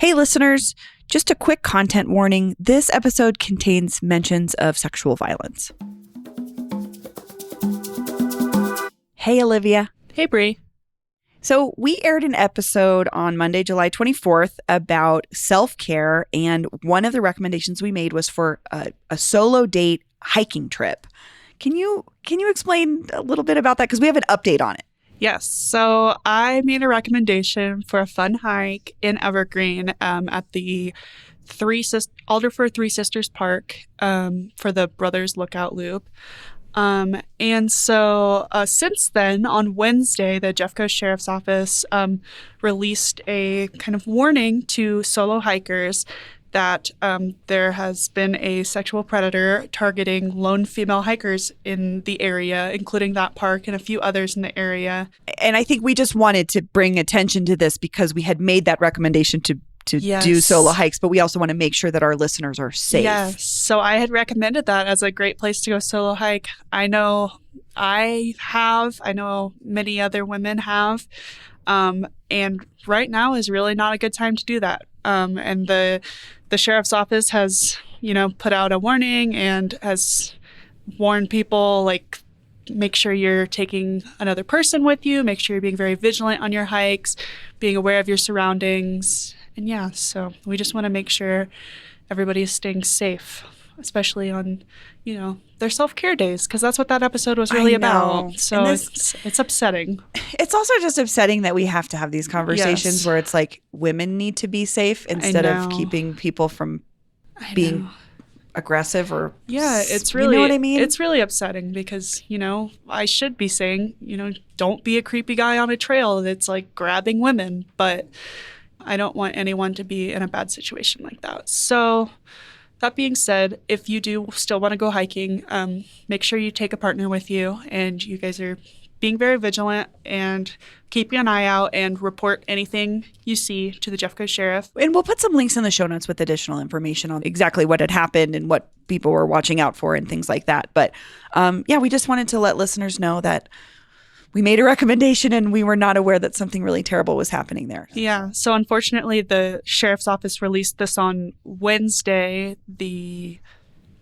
Hey, listeners, just a quick content warning. This episode contains mentions of sexual violence. Hey, Olivia. Hey, Bree. So we aired an episode on Monday, July 24th about self-care, and one of the recommendations we made was for a solo date hiking trip. Can you explain a little bit about that? Because we have an update on it. Yes. So I made a recommendation for a fun hike in Evergreen at the Alderford Three Sisters Park for the Brothers Lookout Loop. And so since then, on Wednesday, the Jeffco Sheriff's Office released a kind of warning to solo hikers that there has been a sexual predator targeting lone female hikers in the area, including that park and a few others in the area. And I think we just wanted to bring attention to this because we had made that recommendation to Yes. do solo hikes, but we also want to make sure that our listeners are safe. Yes. So I had recommended that as a great place to go solo hike. I know many other women have. And right now is really not a good time to do that. And the sheriff's office has, put out a warning and has warned people, like, make sure you're taking another person with you, make sure you're being very vigilant on your hikes, being aware of your surroundings. And yeah, so we just want to make sure everybody is staying safe, especially on, their self-care days, because that's what that episode was really about. So it's upsetting. It's also just upsetting that we have to have these conversations where it's like women need to be safe instead of keeping people from being aggressive or it's really, you know what I mean? It's really upsetting because, I should be saying, don't be a creepy guy on a trail that's like grabbing women, but I don't want anyone to be in a bad situation like that. So that being said, if you do still want to go hiking, make sure you take a partner with you and you guys are being very vigilant and keeping an eye out and report anything you see to the Jeffco Sheriff. And we'll put some links in the show notes with additional information on exactly what had happened and what people were watching out for and things like that. But we just wanted to let listeners know that we made a recommendation and we were not aware that something really terrible was happening there. Yeah. So unfortunately, the sheriff's office released this on Wednesday, the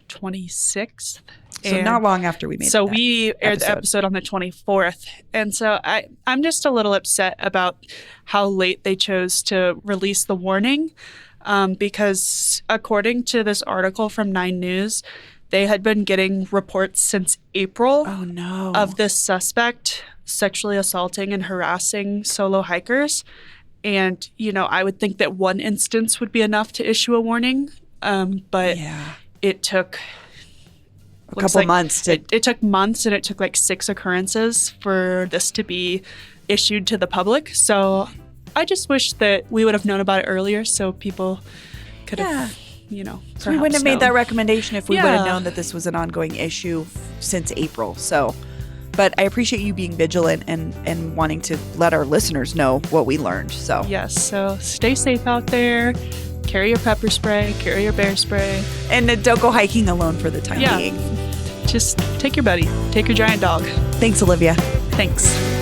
26th. So not long after we made we aired the episode on the 24th. And so I'm just a little upset about how late they chose to release the warning because according to this article from 9 News, they had been getting reports since April of this suspect sexually assaulting and harassing solo hikers. And, I would think that one instance would be enough to issue a warning. But it took a couple months. It took months and it took like 6 occurrences for this to be issued to the public. So I just wish that we would have known about it earlier so people could have, So we wouldn't have made that recommendation if we would have known that this was an ongoing issue since April. So, but I appreciate you being vigilant and wanting to let our listeners know what we learned. So yes, so stay safe out there. Carry your pepper spray, carry your bear spray. And don't go hiking alone for the time being. Just take your buddy, take your giant dog. Thanks, Olivia. Thanks.